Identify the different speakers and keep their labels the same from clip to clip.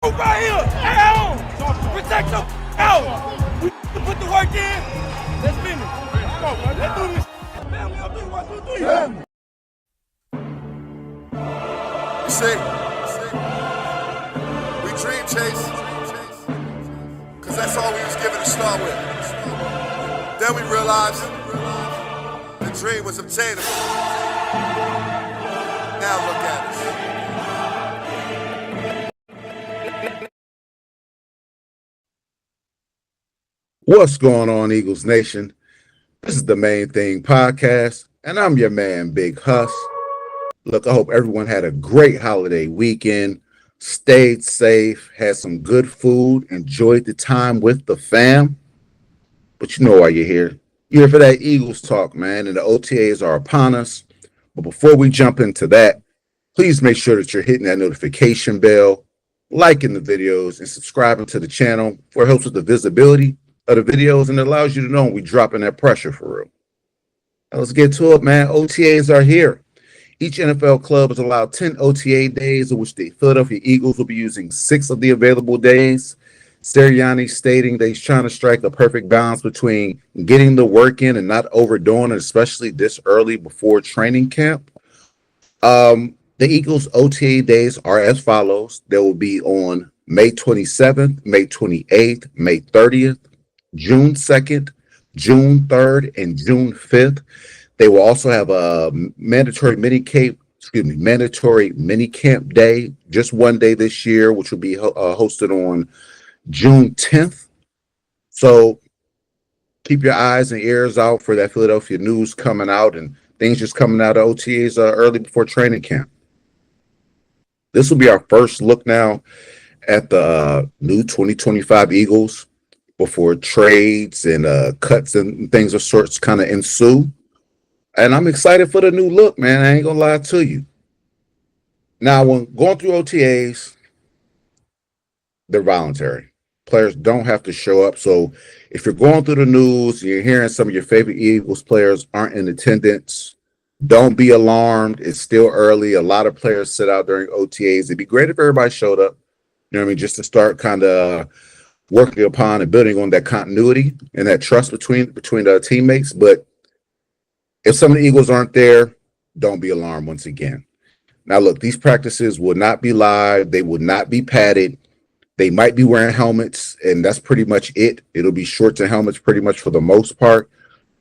Speaker 1: Right here, down. Protect your out. We put the work in. Let's finish. Come on, man. Let's do this. Family, I'll do 1, 2, 3.
Speaker 2: You see, we dream chase, cause that's all we was given to start with. Then we realized the dream was obtainable. Now look at us.
Speaker 3: What's going on, Eagles Nation? This is the Main Thing Podcast, and I'm your man, Big Huss. Look, I hope everyone had a great holiday weekend, stayed safe, had some good food, enjoyed the time with the fam. But you know why you're here. You're here for that Eagles talk, man, and the OTAs are upon us. But before we jump into that, please make sure that you're hitting that notification bell, liking the videos, and subscribing to the channel, for it helps with the visibility of the videos and it allows you to know when we dropping that pressure for real. Now let's get to it, man. OTAs are here. Each NFL club is allowed 10 OTA days, of which the Philadelphia Eagles will be using 6 of the available days. Sirianni stating that he's trying to strike a perfect balance between getting the work in and not overdoing it, especially this early before training camp. The Eagles OTA days are as follows. They will be on May 27th, May 28th, May 30th, June 2nd, June 3rd, and June 5th. They will also have a mandatory mini camp day, just one day this year, which will be hosted on June 10th. So keep your eyes and ears out for that Philadelphia news coming out and things just coming out of OTAs early before training camp. This will be our first look now at the new 2025 Eagles before trades and cuts and things of sorts kind of ensue. And I'm excited for the new look, man. I ain't gonna lie to you. Now, when going through OTAs, they're voluntary. Players don't have to show up. So if you're going through the news and you're hearing some of your favorite Eagles players aren't in attendance, don't be alarmed. It's still early. A lot of players sit out during OTAs. It'd be great if everybody showed up, you know what I mean, just to start kind of working upon and building on that continuity and that trust between the teammates. But if some of the Eagles aren't there, don't be alarmed once again. Now, look, these practices will not be live. They will not be padded. They might be wearing helmets, and that's pretty much it. It'll be shorts and helmets pretty much for the most part.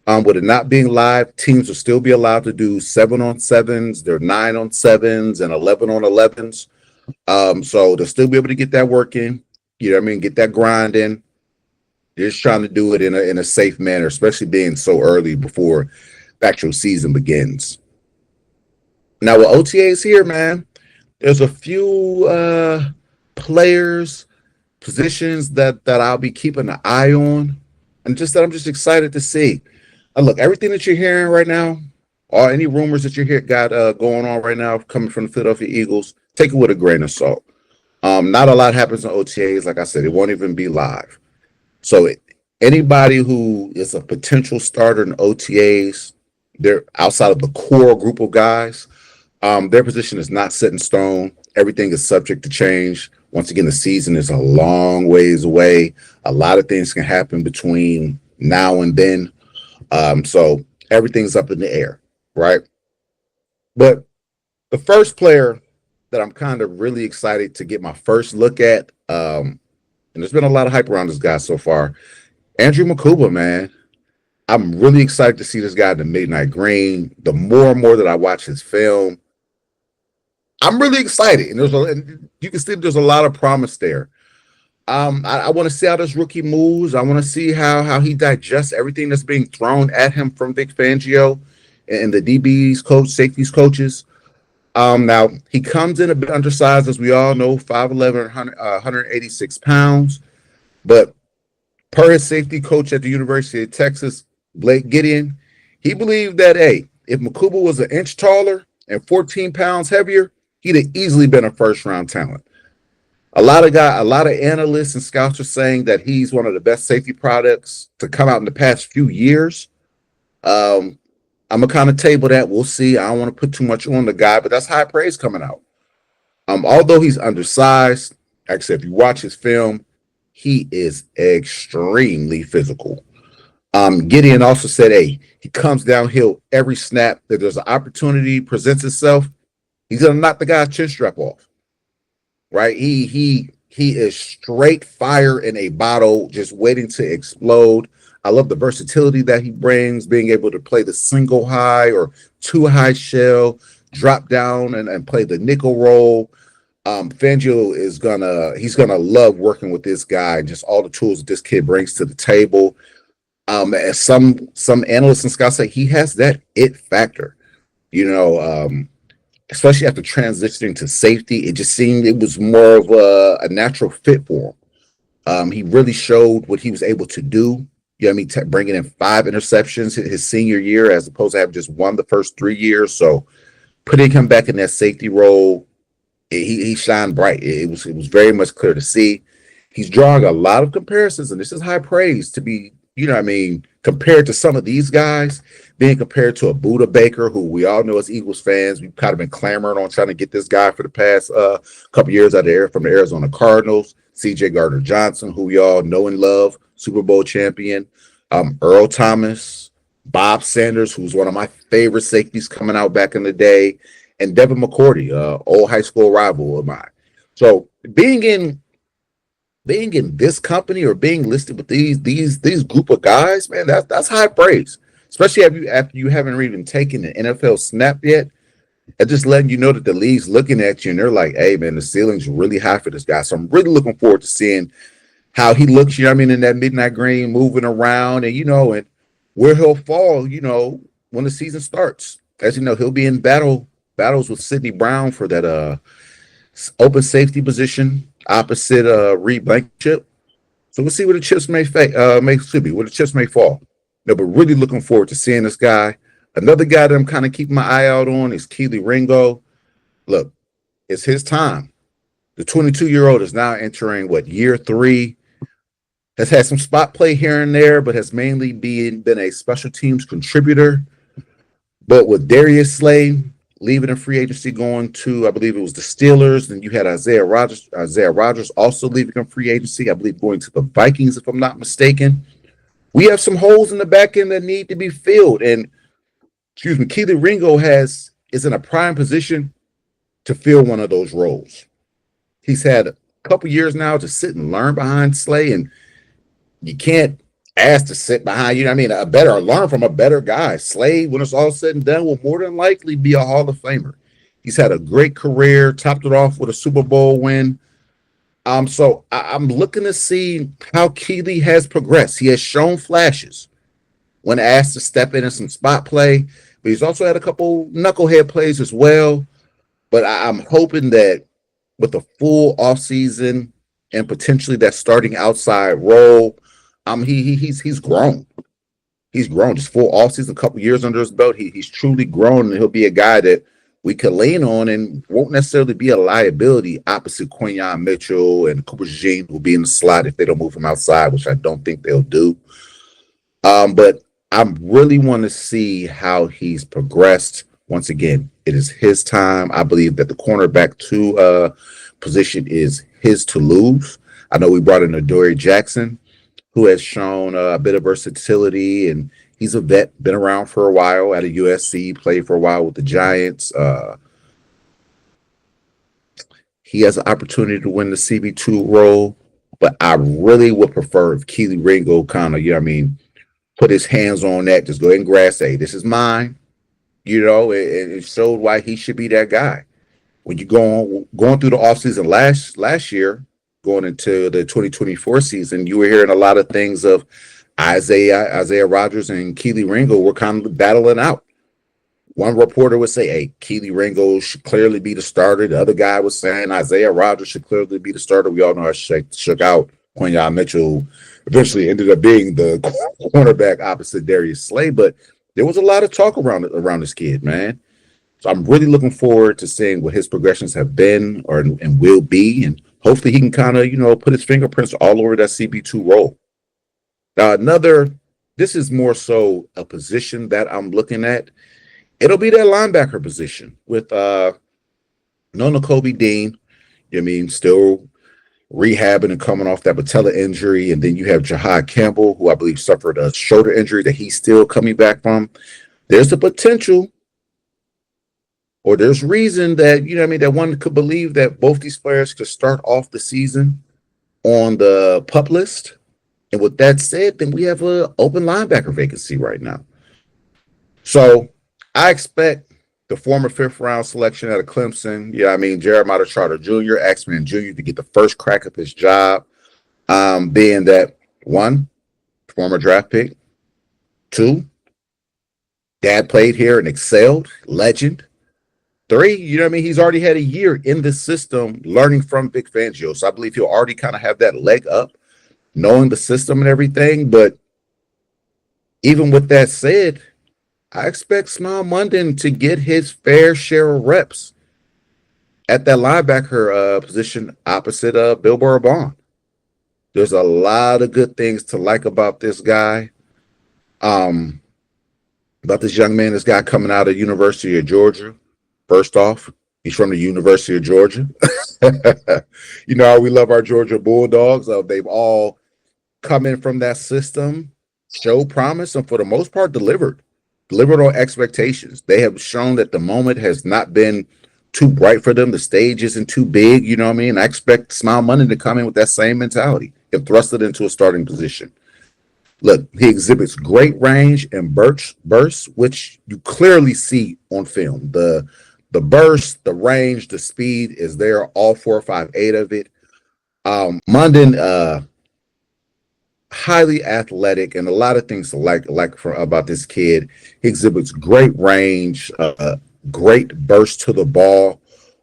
Speaker 3: With it not being live, teams will still be allowed to do 7-on-7s, they're 9-on-7s, and 11-on-11s. So they'll still be able to get that work in. You know what I mean? Get that grind in. They're just trying to do it in a safe manner, especially being so early before the actual season begins. Now, with OTAs here, man, there's a few players, positions that I'll be keeping an eye on, and just that I'm just excited to see. And look, everything that you're hearing right now, or any rumors that you got going on right now coming from the Philadelphia Eagles, take it with a grain of salt. Not a lot happens in OTAs. Like I said, it won't even be live. So anybody who is a potential starter in OTAs, they're outside of the core group of guys, their position is not set in stone. Everything is subject to change. Once again, the season is a long ways away. A lot of things can happen between now and then. So everything's up in the air, right? But the first player that I'm kind of really excited to get my first look at, and there's been a lot of hype around this guy so far, Andrew Mukuba, man. I'm really excited to see this guy in the Midnight Green. The more and more that I watch his film, I'm really excited. And you can see there's a lot of promise there. I want to see how this rookie moves. I want to see how he digests everything that's being thrown at him from Vic Fangio and the DBs, safeties coaches. Now, he comes in a bit undersized, as we all know, 5'11", 186 pounds. But per his safety coach at the University of Texas, Blake Gideon, he believed that, hey, if Mukuba was an inch taller and 14 pounds heavier, he'd have easily been a first-round talent. A lot of analysts and scouts are saying that he's one of the best safety products to come out in the past few years. I'm gonna kind of table that. We'll see. I don't want to put too much on the guy, but that's high praise coming out. Although he's undersized, Like I said, if you watch his film, he is extremely physical. Gideon also said, hey, he comes downhill every snap that there's an opportunity presents itself. He's gonna knock the guy's chin strap off. Right? He is straight fire in a bottle, just waiting to explode. I love the versatility that he brings, being able to play the single high or two high shell, drop down and play the nickel role. Fangio he's gonna love working with this guy and just all the tools that this kid brings to the table. As some analysts and scouts say, he has that it factor. You know, especially after transitioning to safety, it just seemed it was more of a natural fit for him. He really showed what he was able to do. You know what I mean? Bringing in 5 interceptions his senior year as opposed to having just one the first 3 years. So putting him back in that safety role, he shined bright. It was very much clear to see. He's drawing a lot of comparisons, and this is high praise to be, you know what I mean, compared to some of these guys, being compared to a Buda Baker, who we all know as Eagles fans, we've kind of been clamoring on trying to get this guy for the past couple years out there from the Arizona Cardinals. CJ Gardner-Johnson, who we all know and love, Super Bowl champion. Earl Thomas, Bob Sanders, who's one of my favorite safeties coming out back in the day, and Devin McCourty, old high school rival of mine. So being in this company or being listed with these group of guys, man, that's high praise. Especially after you haven't even taken an NFL snap yet, and just letting you know that the league's looking at you and they're like, hey man, the ceiling's really high for this guy. So I'm really looking forward to seeing how he looks, you know what I mean, in that midnight green, moving around and and where he'll fall, when the season starts. As you know, he'll be in battles with Sidney Brown for that open safety position opposite Reed Blankenship. So we'll see where the chips may fall. No, but really looking forward to seeing this guy. Another guy that I'm kind of keeping my eye out on is Keely Ringo. Look, it's his time. The 22-year-old is now entering year 3. Has had some spot play here and there, but has mainly been a special teams contributor. But with Darius Slay leaving in free agency, going to, I believe it was the Steelers, and you had Isaiah Rodgers also leaving in free agency, I believe going to the Vikings, if I'm not mistaken. We have some holes in the back end that need to be filled. And, Keely Ringo is in a prime position to fill one of those roles. He's had a couple years now to sit and learn behind Slay, and you can't ask to sit behind, learn from a better guy. Slay, when it's all said and done, will more than likely be a Hall of Famer. He's had a great career, topped it off with a Super Bowl win. So I'm looking to see how Keely has progressed. He has shown flashes when asked to step in some spot play, but he's also had a couple knucklehead plays as well. But I'm hoping that with a full offseason and potentially that starting outside role, he's grown. He's grown. Just full offseason, a couple years under his belt. He's truly grown, and he'll be a guy that we could lean on and won't necessarily be a liability opposite Quinyon Mitchell and Cooper Jean, who will be in the slot if they don't move him outside, which I don't think they'll do. But I really want to see how he's progressed. Once again, it is his time. I believe that the cornerback 2 position is his to lose. I know we brought in Adoree Jackson, who has shown a bit of versatility, and he's a vet, been around for a while at a USC, played for a while with the Giants. He has an opportunity to win the CB2 role, but I really would prefer if Keely Ringo kind of, put his hands on that, just go ahead and grasp, hey, this is mine. It showed why he should be that guy. When you going through the offseason last year, going into the 2024 season, you were hearing a lot of things of Isaiah Rodgers and Keely Ringo were kind of battling out. One reporter would say, hey, Keely Ringo should clearly be the starter. The other guy was saying Isaiah Rodgers should clearly be the starter. We all know how shook out. Quinyon Mitchell eventually ended up being the cornerback opposite Darius Slay, but there was a lot of talk around this kid, man. So I'm really looking forward to seeing what his progressions have been and will be, and hopefully he can kind of, put his fingerprints all over that CB2 role. Now, this is more so a position that I'm looking at. It'll be that linebacker position with no Nakobe Dean. Still, rehabbing and coming off that patella injury. And then you have Jahad Campbell, who I believe suffered a shoulder injury that he's still coming back from. There's the potential, or there's reason that, you know what I mean, that one could believe that both these players could start off the season on the PUP list. And with that said, then we have an open linebacker vacancy right now. So I expect the former fifth-round selection out of Clemson, Jeremiah Trotter Jr., Axman Jr., to get the first crack at this job, being that, one, former draft pick, two, dad played here and excelled, legend. Three, he's already had a year in the system learning from Vic Fangio. So I believe he'll already kind of have that leg up, knowing the system and everything. But even with that said, I expect Smael Mondon to get his fair share of reps at that linebacker position opposite Bill Bond. There's a lot of good things to like about this guy. About this young man, this guy coming out of University of Georgia. First off, he's from the University of Georgia. You know how we love our Georgia Bulldogs. They've all come in from that system, showed promise, and for the most part delivered on expectations. They have shown that the moment has not been too bright for them. The stage isn't too big, you know what I mean? I expect Smael Mondon to come in with that same mentality and thrust it into a starting position. Look, he exhibits great range and bursts, which you clearly see on film. The burst, the range, the speed is there, all 4, 5, 8 of it. Mondon, highly athletic, and a lot of things to like about this kid. He exhibits great range, great burst to the ball,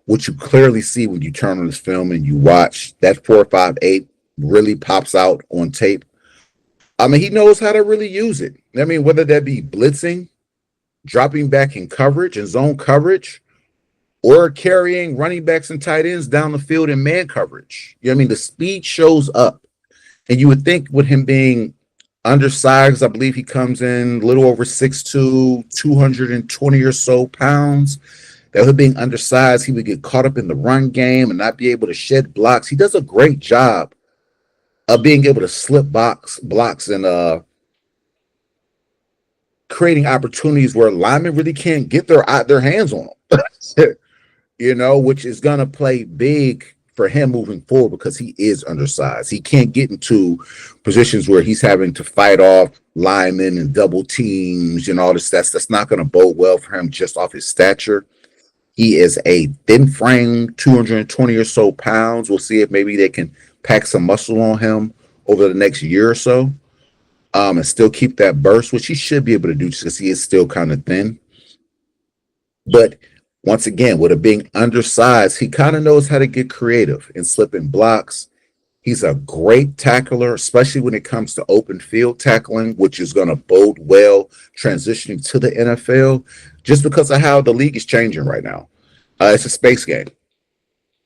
Speaker 3: which you clearly see when you turn on this film and you watch. That 4, 5, 8 really pops out on tape. He knows how to really use it. Whether that be blitzing, dropping back in coverage and zone coverage, or carrying running backs and tight ends down the field in man coverage. The speed shows up. And you would think with him being undersized, I believe he comes in a little over 6'2", 220 or so pounds, that with being undersized, he would get caught up in the run game and not be able to shed blocks. He does a great job of being able to slip blocks and creating opportunities where linemen really can't get their hands on them. Which is going to play big for him moving forward because he is undersized. He can't get into positions where he's having to fight off linemen and double teams and all this. That's not going to bode well for him just off his stature. He is a thin frame, 220 or so pounds. We'll see if maybe they can pack some muscle on him over the next year or so, and still keep that burst, which he should be able to do just because he is still kind of thin. But once again, with it being undersized, he kind of knows how to get creative and slipping blocks. He's a great tackler, especially when it comes to open field tackling, which is going to bode well transitioning to the NFL just because of how the league is changing right now. It's a space game.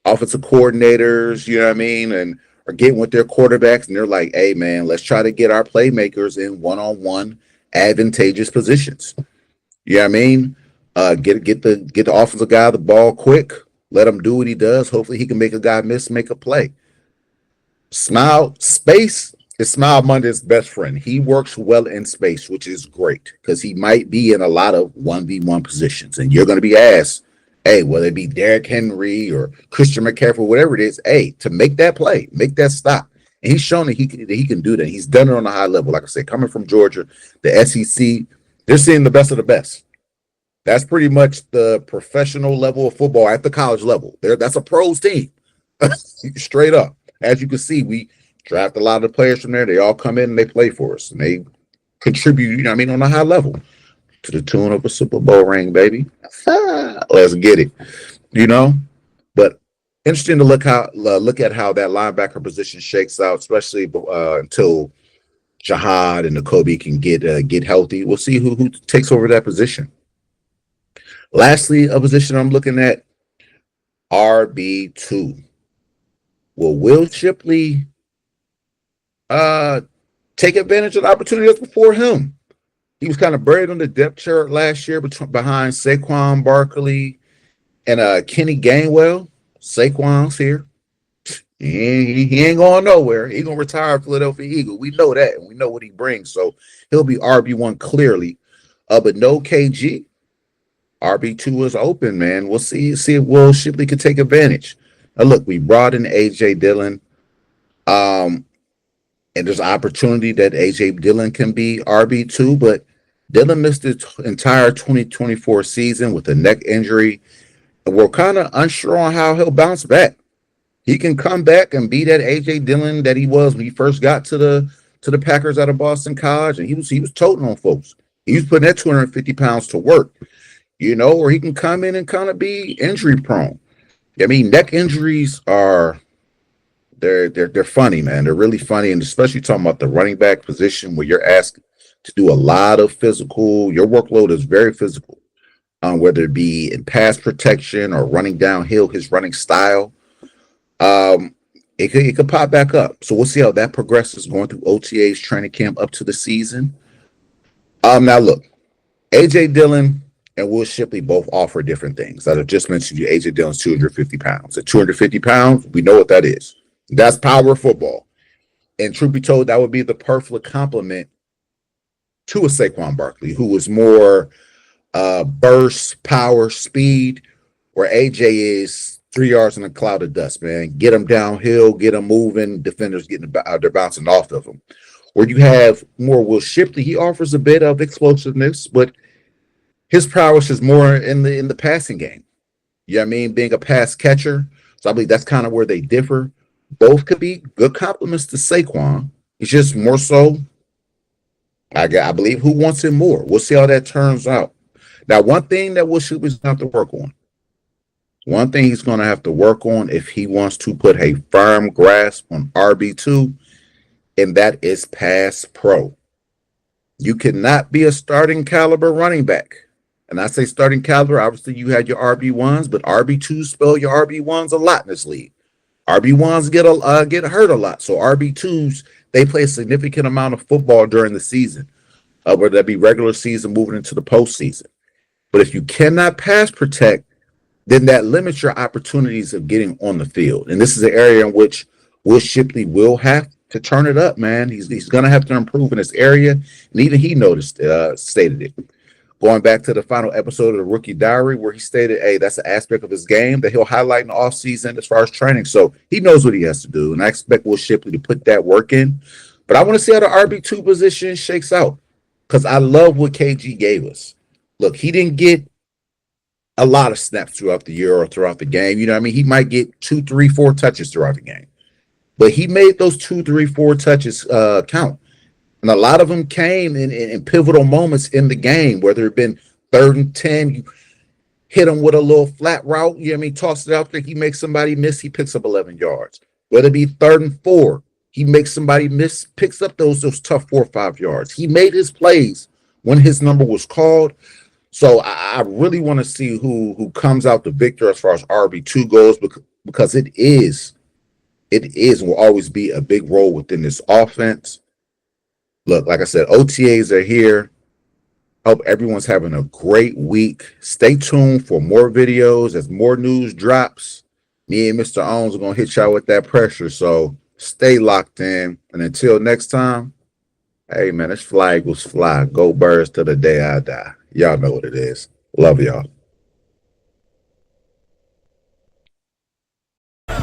Speaker 3: Offensive coordinators, and are getting with their quarterbacks, and they're like, hey, man, let's try to get our playmakers in one-on-one advantageous positions. Get the offensive guy the ball quick. Let him do what he does. Hopefully he can make a guy miss, make a play. Space is Smael Mondon's best friend. He works well in space, which is great because he might be in a lot of 1v1 positions. And you're going to be asked, hey, whether it be Derrick Henry or Christian McCaffrey, whatever it is, hey, to make that play, make that stop. And he's shown that he can do that. He's done it on a high level. Like I said, coming from Georgia, the SEC, they're seeing the best of the best. That's pretty much the professional level of football at the college level. That's a pros team, straight up. As you can see, we draft a lot of the players from there. They all come in and they play for us, and they contribute, on a high level to the tune of a Super Bowl ring, baby. Let's get it, But interesting to look at how that linebacker position shakes out, especially until Jahad and Nakobe can get healthy. We'll see who takes over that position. Lastly, a position I'm looking at, RB2. Will Shipley take advantage of the opportunity that's before him? He was kind of buried on the depth chart last year behind Saquon Barkley and Kenny Gainwell. Saquon's here. He ain't going nowhere. He gonna retire a Philadelphia Eagle. We know that, and we know what he brings. So he'll be RB1 clearly. But no KG. RB2 is open, man. We'll see if Will Shipley can take advantage. Now, look, we brought in AJ Dillon. And there's opportunity that AJ Dillon can be RB2, but Dillon missed the entire 2024 season with a neck injury. And we're kind of unsure on how he'll bounce back. He can come back and be that AJ Dillon that he was when he first got to the Packers out of Boston College, and he was toting on folks. He was putting that 250 pounds to work, or he can come in and kind of be injury prone. I mean, neck injuries are they're funny, man. They're really funny, and especially talking about the running back position where you're asked to do a lot of physical. Your workload is very physical, whether it be in pass protection or running downhill, his running style. It could pop back up. So we'll see how that progresses going through OTAs, training camp up to the season. Now look, AJ Dillon and Will Shipley both offer different things. That I just mentioned you, AJ Dillon's 250 pounds. At 250 pounds, we know what that is. That's power football. And truth be told, that would be the perfect complement to a Saquon Barkley, who was more burst, power, speed, where AJ is 3 yards in a cloud of dust, man. Get him downhill, get him moving, defenders they're bouncing off of him. Where you have more Will Shipley, he offers a bit of explosiveness, but his prowess is more in the passing game. You know what I mean? Being a pass catcher. So I believe that's kind of where they differ. Both could be good compliments to Saquon. It's just more so, I believe, who wants him more. We'll see how that turns out. Now, one thing that Will Shipley's going to have to work on. One thing he's going to have to work on if he wants to put a firm grasp on RB2, and that is pass pro. You cannot be a starting caliber running back. And I say starting caliber, obviously you had your RB1s, but RB2s spell your RB1s a lot in this league. RB1s get hurt a lot. So RB2s, they play a significant amount of football during the season, whether that be regular season moving into the postseason. But if you cannot pass protect, then that limits your opportunities of getting on the field. And this is an area in which Will Shipley will have to turn it up, man. He's going to have to improve in this area. And even he stated it. Going back to the final episode of the Rookie Diary, where he stated, hey, that's an aspect of his game that he'll highlight in the offseason as far as training. So he knows what he has to do. And I expect Will Shipley to put that work in. But I want to see how the RB2 position shakes out, because I love what KG gave us. Look, he didn't get a lot of snaps throughout the year or throughout the game. You know what I mean? He might get 2, 3, 4 touches throughout the game. But he made those 2, 3, 4 touches count. And a lot of them came in pivotal moments in the game, whether it been 3rd and 10, you hit him with a little flat route, you know what I mean, toss it out there, he makes somebody miss, he picks up 11 yards. Whether it be 3rd and 4, he makes somebody miss, picks up those tough 4 or 5 yards. He made his plays when his number was called. So I really want to see who comes out the victor as far as RB2 goes, because it is and will always be a big role within this offense. Look, like I said, OTAs are here. Hope everyone's having a great week. Stay tuned for more videos as more news drops. Me and Mr. Owens are going to hit y'all with that pressure. So stay locked in. And until next time, hey, man, this flag was fly. Go Birds till the day I die. Y'all know what it is. Love y'all.
Speaker 2: It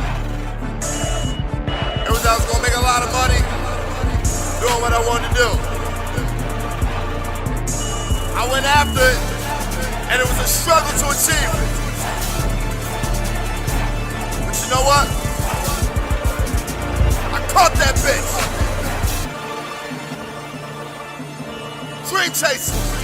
Speaker 2: was I was gonna make a lot of money doing what I wanted to do. I went after it, and it was a struggle to achieve it. But you know what? I caught that bitch. Dream chasing.